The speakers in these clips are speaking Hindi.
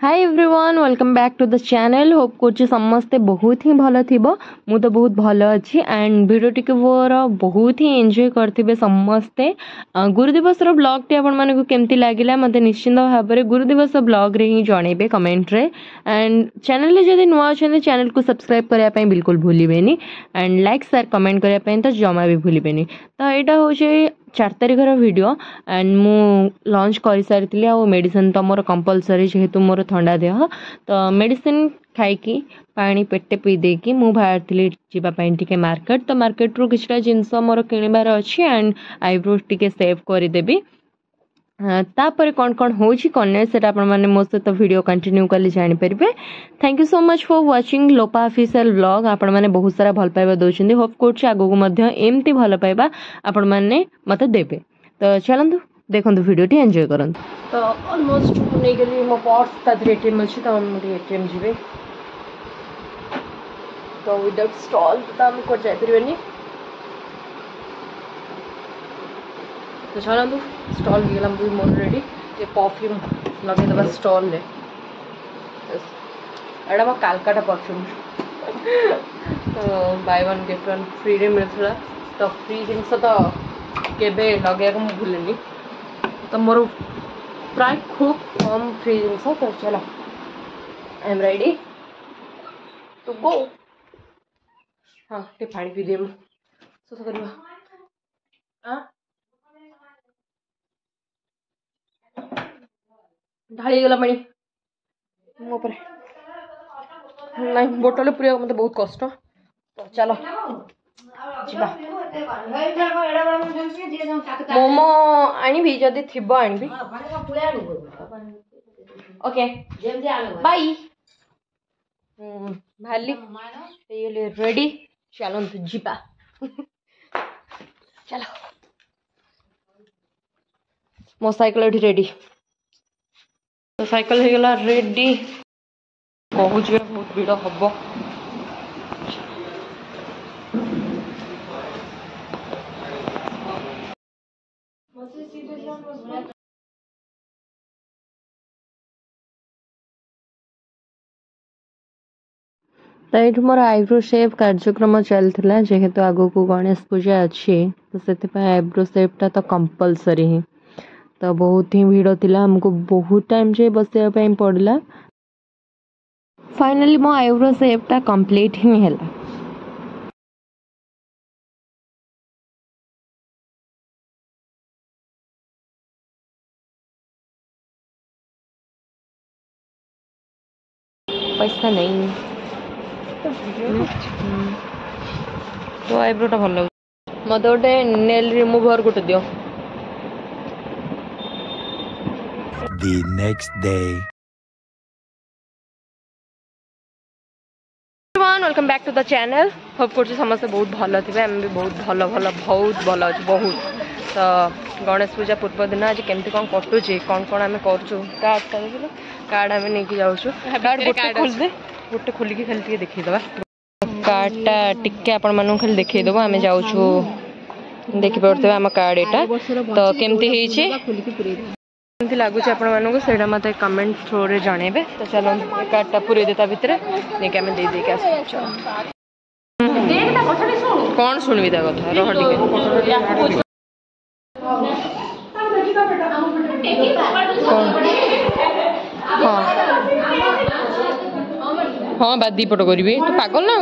Hi everyone welcome back to the channel hope कर समस्ते बहुत ही भल थी मु तो बहुत भल अच्छी एंड वीडियो टी मोर बहुत ही एंजॉय करते समस्ते गुरुदिवस ब्लॉग टी आपको केमती लगे मत निश्चिंत भाव में गुरुदिवस ब्लॉग रे ही जनइबे कमेंट रे एंड चैनल जब नुआ अच्छा चैनल को सब्सक्राइब करने बिल्कुल भूलें एंड लाइक शेयर कमेंट करने तो जमा भी भूलें तो यहाँ हूँ 4 तारिखर वीडियो एंड मु लंच कर सारी आ मेडिसिन तो मोर कंपलसरी जेहेतु मोर ठंडा देह तो मेडिसिन खाई पानी पेटे पी देकी मु बाहर जावाई मार्केट तो मार्केट रू किछटा जिनस मोर किणवार अच्छी एंड आईब्रो टिके सेव करदेवी तापर कौन कौन होची कौन से मैंने मो सहित वीडियो कंटिन्यू कले जापर thank you so much for watching Lopa official vlog आपण मैंने बहुत सारा भल पाइबा दौरान होप कर आगू एमती भल पाइबा आपण मैंने मत देवे तो चलतु देखो वीडियो टी एंजॉय करंतु तो ऑलमोस्ट नहीं गली मो पर्स ता एटीएम अच्छी तो एटीएम जी तो विदाउट स्टॉल तो हम को जापरबेनी तो चलतु स्टॉल हो गला मोर रेडी ये परफ्यूम लगे दबा स्टॉल ले एटा मो कालकाटा परफ्यूम तो by one get one free रे मिलता तो फ्री जिनस तो केबे लगे भूलेनी तो मोर प्राय खूब कम फ्री जिनस तो चलो I am ready to go हाँ टे पानी पी दे शोष करवा ढाली गला पानी मो पर नहीं बोतल पूरा मत बहुत कष्ट तो चलो जीवा मोमो आनी जदि थी आनी ओके बाय भाली रेडी चलतु जीवा चलो मो साइकिल रेडी तो साइकिल हो गला रेडी कहूँ बहुत भीड़ हम तो ये मोर आईब्रो शेप कार्यक्रम चलता जेहेतु आगो को गणेश पूजा अच्छी तो से आईब्रो शेपटा तो कंपलसरी ही तो बहुत ही भीड़ थिला हमको बहुत टाइम जे बसिया पड़ला फाइनली मो आईब्रो शेपटा कंप्लीट ही हैला पैसा नहीं तो आईब्रोटा भल लगे मत गोटे नेल रिमूवर गोटे दियो The next day. Welcome back to the channel hope कर समस्त बहुत भल थे आम भी बहुत भल भल बहुत भल अच्छे बहुत तो गणेश पूजा पूर्व दिन आज केमती कौन कटुचे कौन कौन आम कार्डटा देखिए कार्ड आम नहीं जाऊँ कार्ड गोटे गोटे खोलिकी खाली देखीदे कार्डटा टिके आपण मानू खाली देखीदेव आम जाऊँ देखी पारे आम कार्ड यहाँ तो केमती लगुच आपको मत कमेंट थ्रो रे जनइबे तो चलो कार्डटा पूरे देता भितर नहीं आम दे देके आस कौन शुणवी ता कथा रह हाँ हाँ बाद दीपट करी तू पागल ना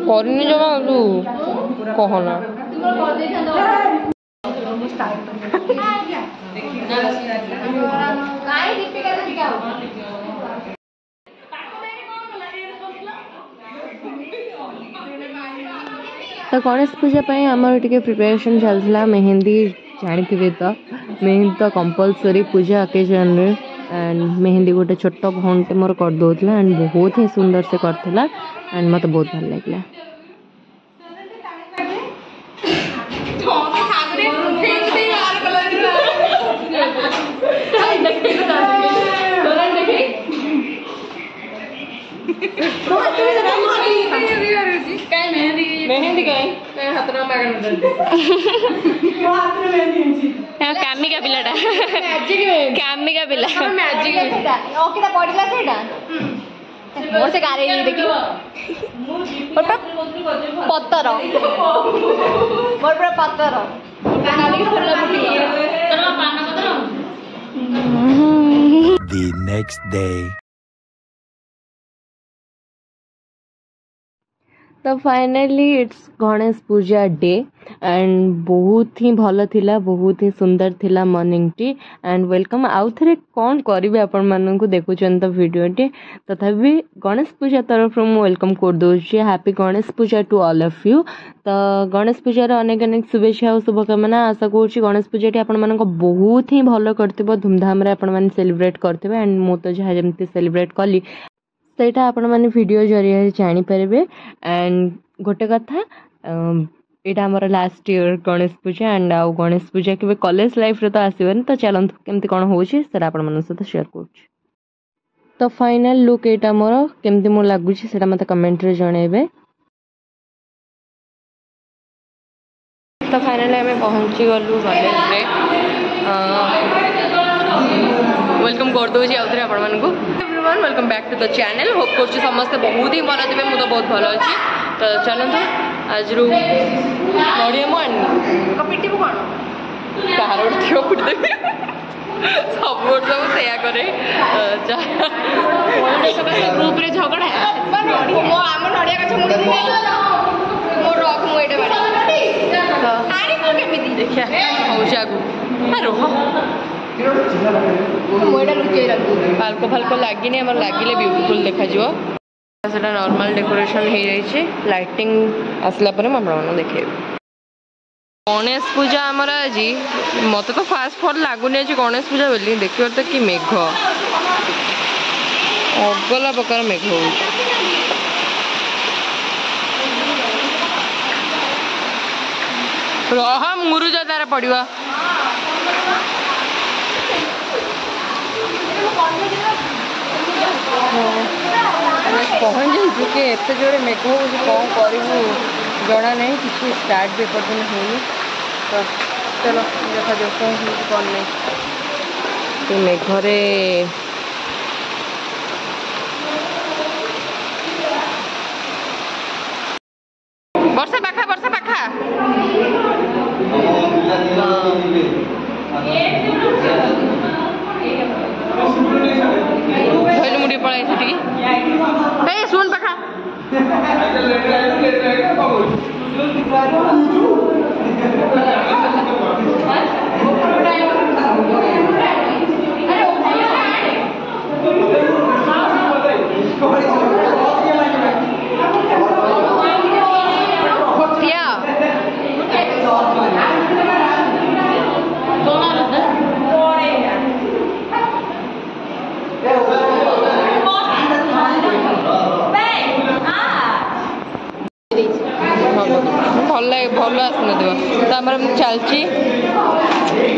कौन मुझे जमा तू कहना तो गणेश पूजा आमर टे प्रिपरेशन चलता मेहंदी जानी तो मेहंदी तो कंपलसरी पूजा ओकेजन रे एंड मेहंदी गोटे छोट भौंटे मोर कर दौला एंड बहुत ही सुंदर से करथिला एंड मत बहुत भल लगे मेहंदी कहीं कामिका पिलाटा कामिका पिला ओकेटा पडिला सेटा मोर से गारे नहीं देखी पत्तर मोर पूरा पत्तर The next day. तो finally it's Ganesh Puja day and बहुत ही भल थिला बहुत ही सुंदर थिला मॉर्निंग टी एंड वेलकम आउ थे कौन करी आपण मानक देखुन तो वीडियोटी तथापि गणेश पूजा तरफ मु वेलकम कर दूसरी happy Ganesh Puja to all of you तो गणेश पूजार अनेक अनेक शुभेच्छा और शुभकामना आशा करुँच गणेश पूजाटी आपण मानक बहुत ही भल कर धूमधाम आपण मैंने सेलिब्रेट करते एंड मु तो जहाँ जमी सेलिब्रेट कली सेटा आपण माने वीडियो जरिए जानी पारे एंड गोटे कथा यहाँ आमर last year Ganesh Puja and आउ गणेश पूजा के कॉलेज लाइफ रे तो आसबन तो चलते केमती कौन होची सेटा आपण मन सहित शेयर कर तो फाइनल लुक यहाँ मोर केमती मो लगुच से मत कमेंट रे जणेबे तो फाइनली आम पहुँची गलु कॉलेज रे वेलकम कर दूसरी आउे आपण welcome back to the channel hope कर समस्ते बहुत ही भल थे मुझे बहुत भल अच्छी तो चलते आज नड़िया मुझे पिटू कौन कार थी पिटदेवी सब वर्ष मुझे करे ग्रुप रे झगड़ा आम नड़िया गछ मोर रख मुझे देखिया हूँ आगू फाल्को फाल्को लगिनी आम लगिले ब्यूटीफुल देखा से नॉर्मल डेकोरेशन हो जाइए लाइटिंग आसला मैं देखे गणेश पूजा आमर आज मत तो फास्ट फल लगुनि आज गणेश पूजा बोली देखिए तो कि मेघ अगला प्रकार मेघ हो रहा मुरुज तार पड़ा पहुँच जाइए कि एत जोड़े मेघ हो कौन करूँ जना नहीं किसी स्टार्ट भी एपर्तन होनी तो चलो देखा जाओ कौन नहीं तो मेघरे वर्षा पाखा धैल मुड़ी पड़ाई थी सुन पाखा भल आसन तो आम चलती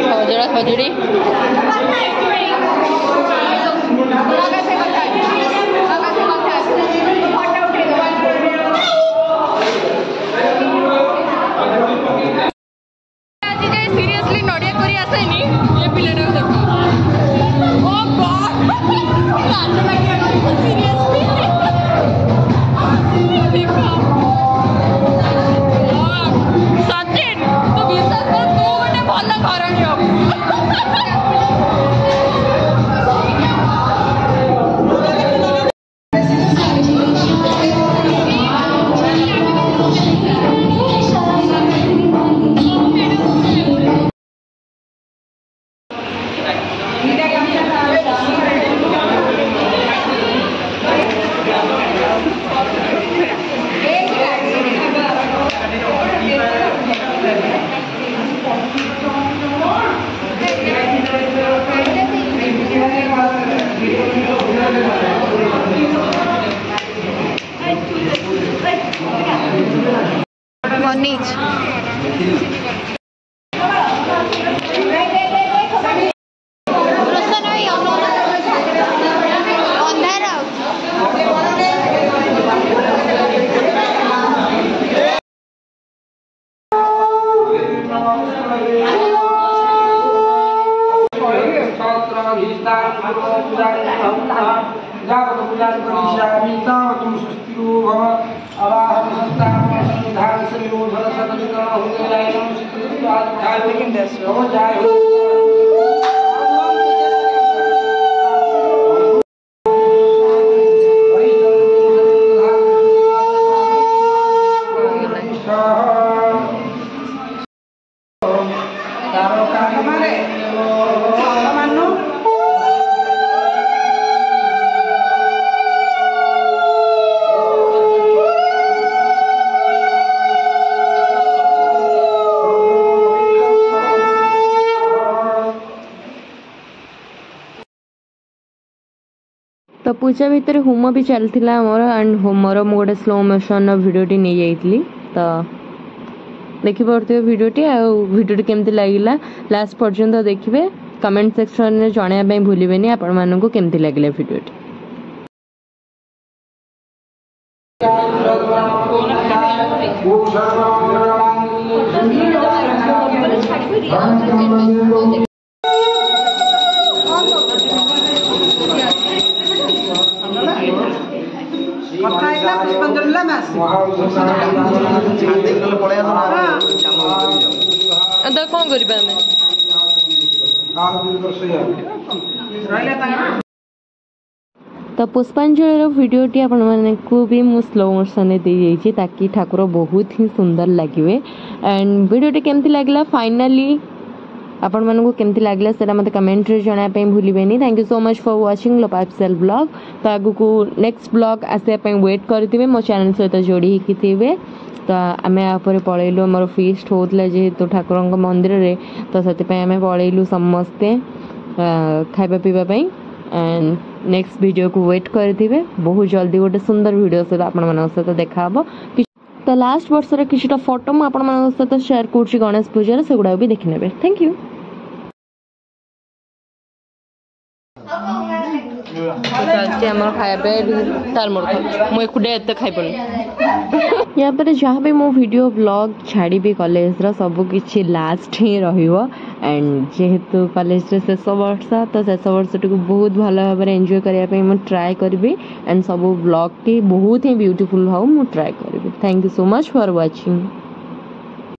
सजड़ा सजड़ी सीरियसली नड़िया कर आसेनी ये पिलाटा देखो सचिन तो विश्वास कर तू गोटे भल घर यावत् पूजां करिष्यामि तावत् स्वस्तिरो भव अवाहं संस्थापनं संविधान संयोधन सतविकरण हुंगेलायनं सिद्धत्वात् भव जय हो तो पूजा भितर होम भी चलता मोर एंड होमर मु गोटे स्लो मोशन भिडियोटी नहीं जाइली तो देखिपे भिडियोटी भिडियोटी केमती लगिला लास्ट पर्यंत देखिए कमेंट सेक्शन में जनाया भूलें आपण मानक केमती लगिला भिडियोटी। कौन तो पुष्पांजलि भिडियोटी आपण मानक भी मु स्लो मोशन दे ताकि ठाकुर बहुत ही सुंदर लगे एंड भिडियोटी केमती लगला फाइनली आपण मानक केमती लगला से मत कमेंट रे जणाया भूलें। Thank you so much for watching लो पाइपसेल ब्लॉग। तो आगु को नेक्स्ट ब्लॉग आसे वेट करथिबे मो चैनल सहित जोड़ी हिथिबे। तो आम यापर पलैलु आमर फीस्ट होता जेहेतु ठाकुर मंदिर रे तो से आम पलैलु समस्ते खाइबा पीवाई एंड नेक्स्ट वीडियो को वेट करेंगे बहुत जल्दी गोटे सुंदर वीडियो सहित आपण सहित देखा तो लास्ट वर्ष किसी फोटो मुझे आपण सहित शेयर कर गणेश पूजा से गुड़ा भी देखी ने। Thank you. चलती आम खाया मुझे एकुटिया एत खाइबनी या पर जहाँ भी मो वीडियो ब्लॉग छाड़ी कॉलेज सब किसी लास्ट ही एंड जेहेतु कॉलेज शेष वर्ष तो शेष वर्ष टी बहुत भल भाव एंजॉय करने ट्राए करी एंड सब ब्लॉग टी बहुत ही ब्यूटीफुल भाव मु ट्राए करी। Thank you so much for watching.